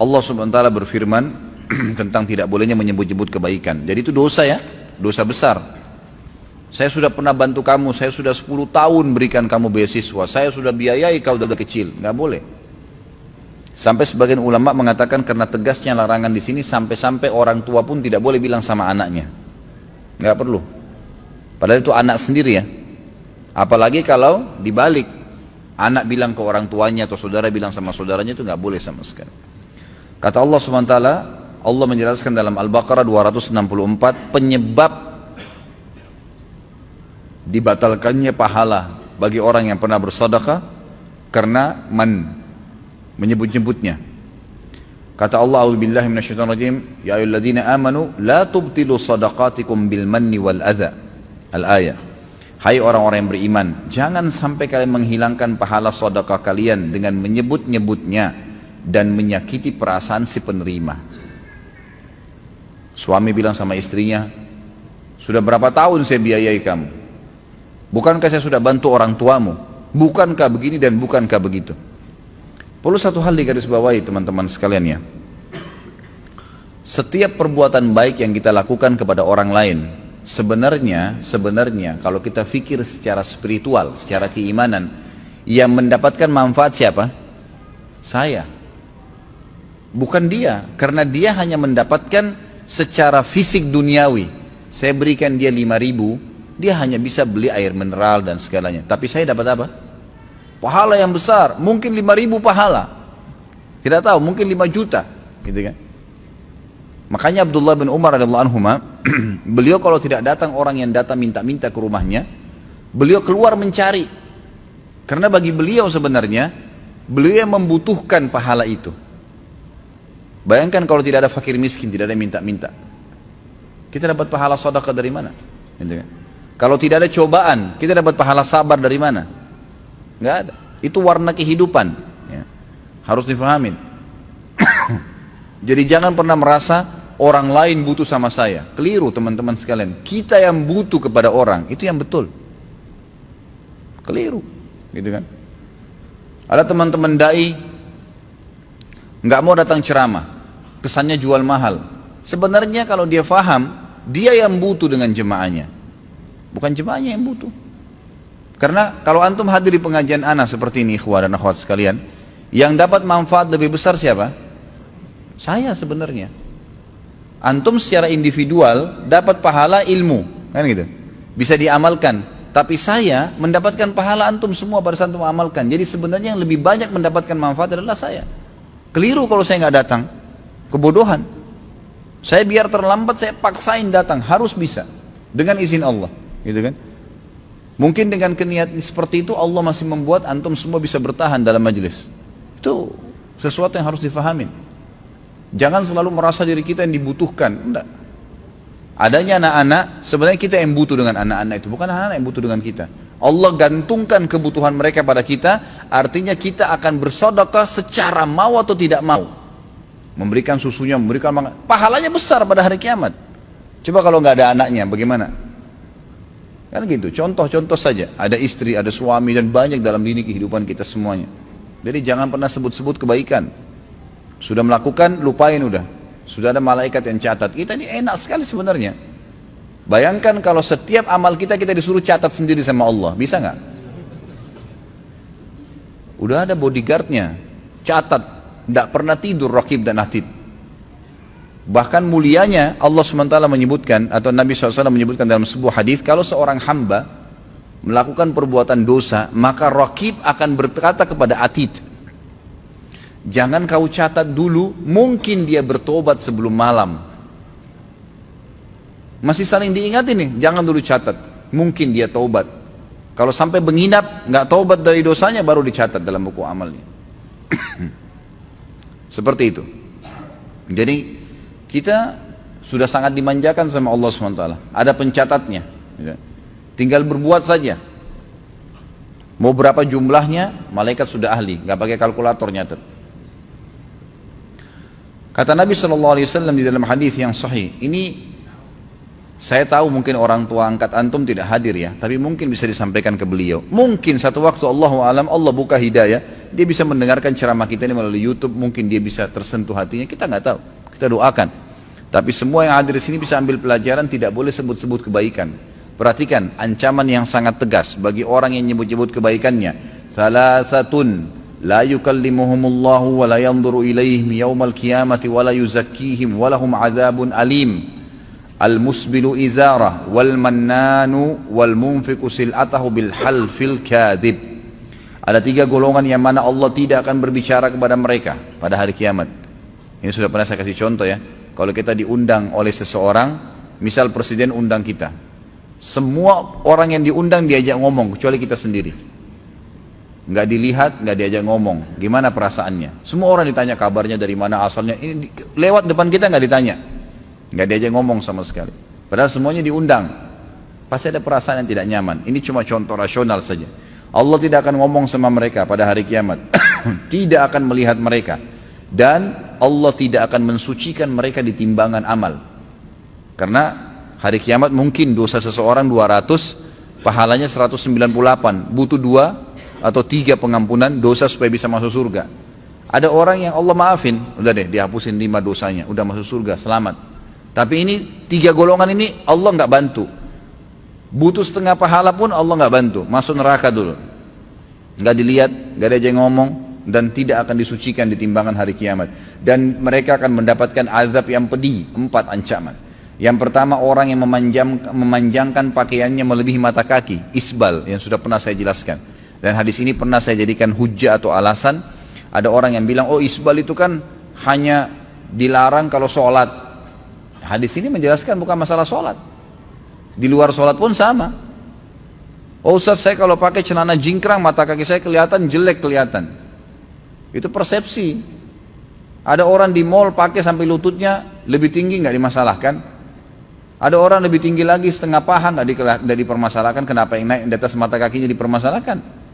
Allah subhanahu wa ta'ala berfirman tentang tidak bolehnya menyebut-nyebut kebaikan. Jadi itu dosa ya, dosa besar. Saya sudah pernah bantu kamu, saya sudah 10 tahun berikan kamu beasiswa, saya sudah biayai kau dari kecil, nggak boleh. Sampai sebagian ulama mengatakan karena tegasnya larangan di sini sampai-sampai orang tua pun tidak boleh bilang sama anaknya, nggak perlu. Padahal itu anak sendiri ya. Apalagi kalau dibalik, anak bilang ke orang tuanya atau saudara bilang sama saudaranya, itu nggak boleh sama sekali. Kata Allah subhanahu wa ta'ala, Allah menjelaskan dalam Al-Baqarah 264 penyebab dibatalkannya pahala bagi orang yang pernah bersedekah karena menyebut-nyebutnya. Kata Allah, a'udzubillahi minasyaitonirrajim, ya ayyuhalladzina amanu la tubtilu shadaqatikum bil manni wal adza. Al-ayah. Hai orang-orang yang beriman, jangan sampai kalian menghilangkan pahala sedekah kalian dengan menyebut-nyebutnya dan menyakiti perasaan si penerima. Suami bilang sama istrinya, sudah berapa tahun saya biayai kamu? Bukankah saya sudah bantu orang tuamu? Bukankah begini dan bukankah begitu? Perlu satu hal digarisbawahi teman-teman sekalian ya. Setiap perbuatan baik yang kita lakukan kepada orang lain, sebenarnya kalau kita fikir secara spiritual, secara keimanan, yang mendapatkan manfaat siapa? Saya. Bukan dia, karena dia hanya mendapatkan secara fisik duniawi. Saya berikan dia 5.000, dia hanya bisa beli air mineral dan segalanya. Tapi saya dapat apa? Pahala yang besar, mungkin 5.000 pahala. Tidak tahu, mungkin 5 juta, gitu kan? Makanya Abdullah bin Umar radhiyallahu anhu, beliau kalau tidak datang orang yang datang minta-minta ke rumahnya, beliau keluar mencari. Karena bagi beliau sebenarnya, beliau yang membutuhkan pahala itu. Bayangkan kalau tidak ada fakir miskin, tidak ada minta-minta. Kita dapat pahala sedekah dari mana? Gitu kan? Kalau tidak ada cobaan, kita dapat pahala sabar dari mana? Nggak ada. Itu warna kehidupan. Ya. Harus difahamin. Jadi jangan pernah merasa orang lain butuh sama saya. Keliru teman-teman sekalian. Kita yang butuh kepada orang, itu yang betul. Keliru. Gitu kan? Ada teman-teman dai nggak mau datang ceramah, kesannya jual mahal. Sebenarnya kalau dia faham, dia yang butuh dengan jemaahnya, bukan jemaahnya yang butuh. Karena kalau antum hadir di pengajian ana seperti ini, ikhwah dan akhwat sekalian, yang dapat manfaat lebih besar siapa? Saya sebenarnya. Antum secara individual dapat pahala ilmu, kan gitu, bisa diamalkan. Tapi saya mendapatkan pahala antum semua pada saat antum amalkan. Jadi sebenarnya yang lebih banyak mendapatkan manfaat adalah saya. Keliru kalau saya nggak datang, kebodohan. Saya biar terlambat, saya paksain datang, harus bisa dengan izin Allah, gitu kan? Mungkin dengan keniatan seperti itu Allah masih membuat antum semua bisa bertahan dalam majelis. Itu sesuatu yang harus difahamin. Jangan selalu merasa diri kita yang dibutuhkan. Enggak. Adanya anak-anak, sebenarnya kita yang butuh dengan anak-anak itu, bukan anak-anak yang butuh dengan kita. Allah gantungkan kebutuhan mereka pada kita, artinya kita akan bersedekah secara mau atau tidak mau. Memberikan susunya, memberikan makan, pahalanya besar pada hari kiamat. Coba kalau nggak ada anaknya, bagaimana? Kan gitu, contoh-contoh saja. Ada istri, ada suami, dan banyak dalam lini kehidupan kita semuanya. Jadi jangan pernah sebut-sebut kebaikan. Sudah melakukan, lupain udah. Sudah ada malaikat yang catat. Kita ini enak sekali sebenarnya. Bayangkan kalau setiap amal kita disuruh catat sendiri sama Allah, bisa nggak? Udah ada bodyguardnya, catat, tidak pernah tidur Raqib dan Atid. Bahkan mulianya Allah SWT menyebutkan, atau Nabi SAW menyebutkan dalam sebuah hadis, kalau seorang hamba melakukan perbuatan dosa, maka Raqib akan berkata kepada Atid, jangan kau catat dulu, mungkin dia bertobat sebelum malam. Masih saling diingatin nih, jangan dulu catat, mungkin dia taubat. Kalau sampai menginap, nggak taubat dari dosanya, baru dicatat dalam buku amalnya. Seperti itu. Jadi kita sudah sangat dimanjakan sama Allah SWT. Ada pencatatnya, tinggal berbuat saja. Mau berapa jumlahnya, malaikat sudah ahli, nggak pakai kalkulator nyatet. Kata Nabi SAW di dalam hadis yang sahih, ini saya tahu mungkin orang tua angkat antum tidak hadir ya, tapi mungkin bisa disampaikan ke beliau. Mungkin satu waktu Allahu alam Allah buka hidayah, dia bisa mendengarkan ceramah kita ini melalui YouTube, mungkin dia bisa tersentuh hatinya, kita nggak tahu, kita doakan. Tapi semua yang hadir di sini bisa ambil pelajaran, tidak boleh sebut-sebut kebaikan. Perhatikan ancaman yang sangat tegas bagi orang yang nyebut-nyebut kebaikannya. Thalathatun la yukallimuhumullahu wa la yanzuru ilaihim yaumal qiyamati wa la yuzakkihim wa lahum adzabun alim. Al-musbilu izarah wal mannanu wal munfiqu sil'atahu bil halfil kadhib. Ada 3 golongan yang mana Allah tidak akan berbicara kepada mereka pada hari kiamat. Ini sudah pernah saya kasih contoh ya. Kalau kita diundang oleh seseorang, misal presiden undang kita, semua orang yang diundang diajak ngomong kecuali kita sendiri. Nggak dilihat, nggak diajak ngomong. Gimana perasaannya? Semua orang ditanya kabarnya, dari mana asalnya. Ini lewat depan kita nggak ditanya. Nggak diajak ngomong sama sekali. Padahal semuanya diundang. Pasti ada perasaan yang tidak nyaman. Ini cuma contoh rasional saja. Allah tidak akan ngomong sama mereka pada hari kiamat. Tidak akan melihat mereka. Dan Allah tidak akan mensucikan mereka di timbangan amal. Karena hari kiamat mungkin dosa seseorang 200, pahalanya 198. Butuh 2 atau 3 pengampunan dosa supaya bisa masuk surga. Ada orang yang Allah maafin, udah deh dihapusin 5 dosanya, udah masuk surga, selamat. Tapi ini 3 golongan ini Allah nggak bantu. Butuh setengah pahala pun Allah nggak bantu, masuk neraka dulu. Nggak dilihat, nggak ada yang ngomong, dan tidak akan disucikan di timbangan hari kiamat. Dan mereka akan mendapatkan azab yang pedih, 4 ancaman. Yang pertama, orang yang memanjangkan pakaiannya melebihi mata kaki, isbal, yang sudah pernah saya jelaskan. Dan hadis ini pernah saya jadikan hujjah atau alasan. Ada orang yang bilang, oh isbal itu kan hanya dilarang kalau sholat. Hadis ini menjelaskan bukan masalah sholat. Di luar sholat pun sama. Oh Ustaz, saya kalau pakai celana jingkrang, mata kaki saya kelihatan jelek kelihatan. Itu persepsi. Ada orang di mall pakai sampai lututnya lebih tinggi, nggak dimasalahkan. Ada orang lebih tinggi lagi setengah paha, nggak dipermasalahkan. Kenapa yang naik di atas mata kakinya dipermasalahkan?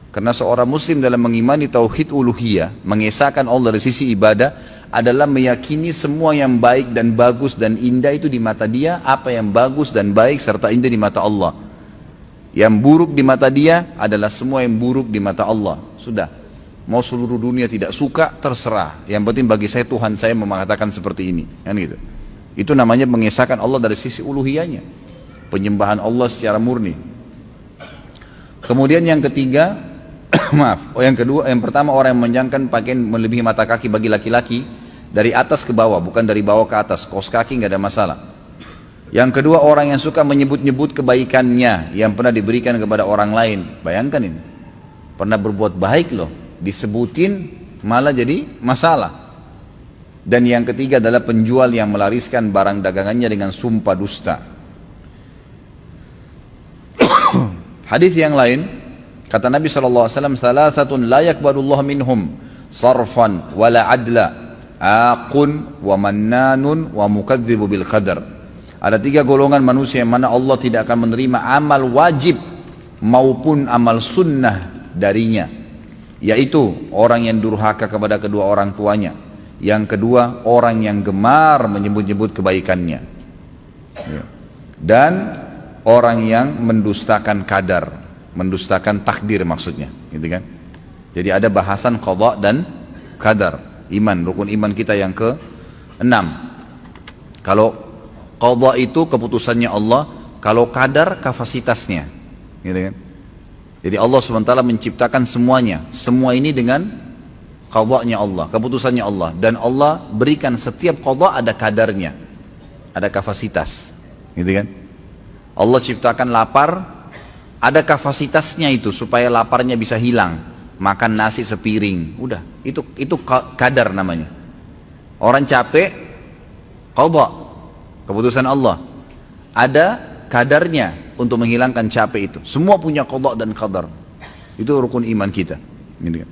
Karena seorang muslim dalam mengimani tauhid uluhiyah, mengesahkan Allah dari sisi ibadah, adalah meyakini semua yang baik dan bagus dan indah itu di mata dia, apa yang bagus dan baik serta indah di mata Allah. Yang buruk di mata dia adalah semua yang buruk di mata Allah. Sudah. Mau seluruh dunia tidak suka, terserah. Yang penting bagi saya, Tuhan saya mengatakan seperti ini. Kan gitu. Itu namanya mengesahkan Allah dari sisi uluhiyahnya. Penyembahan Allah secara murni. Kemudian yang ketiga, yang pertama orang yang memanjangkan pakaian melebihi mata kaki bagi laki-laki dari atas ke bawah, bukan dari bawah ke atas. Kaos kaki nggak ada masalah. Yang kedua, orang yang suka menyebut-nyebut kebaikannya yang pernah diberikan kepada orang lain. Bayangkan ini, pernah berbuat baik loh, disebutin malah jadi masalah. Dan yang ketiga adalah penjual yang melariskan barang dagangannya dengan sumpah dusta. Hadis yang lain, kata Nabi SAW, "Thalathatun la yakbalullah minhum sarfan wala adla, aqun wa mannanun wa mukadzibu bil qadar." Ada 3 golongan manusia yang mana Allah tidak akan menerima amal wajib maupun amal sunnah darinya, yaitu orang yang durhaka kepada kedua orang tuanya. Yang kedua, orang yang gemar menyebut-nyebut kebaikannya, dan orang yang mendustakan qadar, mendustakan takdir maksudnya, gitu kan? Jadi ada bahasan qada dan qadar, iman, rukun iman kita yang ke-6. Kalau qada itu keputusannya Allah, kalau qadar kapasitasnya, gitu kan? Jadi Allah SWT menciptakan semuanya, semua ini dengan qadanya Allah, keputusannya Allah, dan Allah berikan setiap qada ada kadarnya, ada kapasitas, gitu kan? Allah ciptakan lapar, ada kapasitasnya itu supaya laparnya bisa hilang, makan nasi sepiring, udah, itu kadar namanya. Orang capek, qada, keputusan Allah, ada kadarnya untuk menghilangkan capek itu. Semua punya qada dan qadar. Itu rukun iman kita, gitu kan?